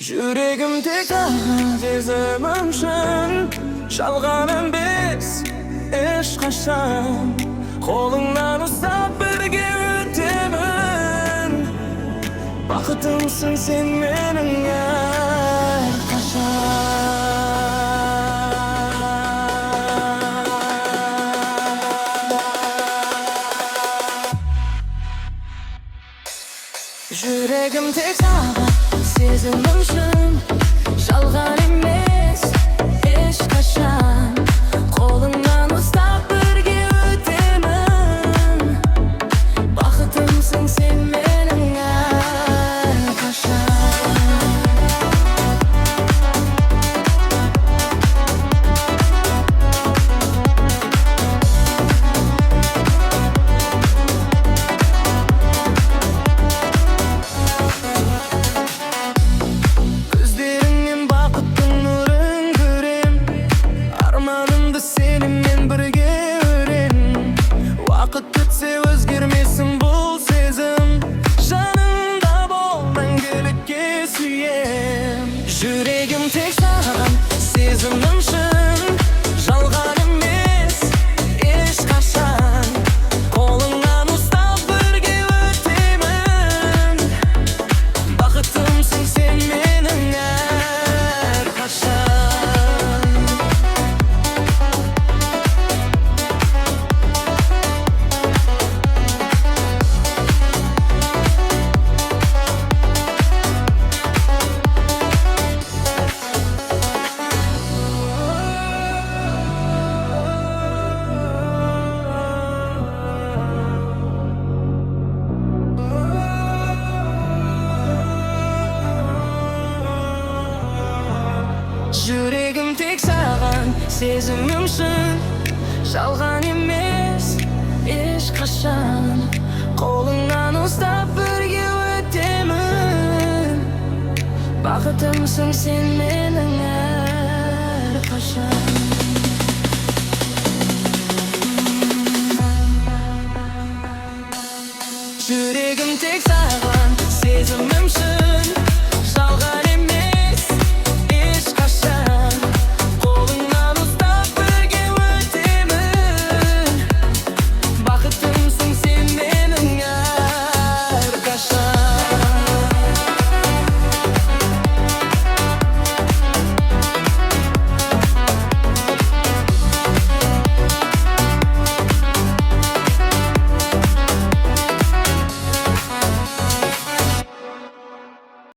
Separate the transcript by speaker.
Speaker 1: Yüreğim tek sezemem şun Çalgaным biz eşkaşan Kolundan ustab birge ötemin Bakıtımsın sen menin her Yüreğim tek sezimim şun Жалған емес ешқашан Қолыңнан ұстап бірге өтемін Бақытымсың сен менің әрқашан Vaqt o'tsa o'zgarmaysin bu sezim Janimda bol mangulikka suyim Yuragim tek san sezimim shun Жалған емес ешқашан Қолыңнан ұстап бірге өтемін Бақытымсың сен менің әрқашан Yüreğim tek sаған сезімім шын Жалған емес ешқашан Қолыңнан ұстап бірге өтемін Бақытымсың сен менің әрқашан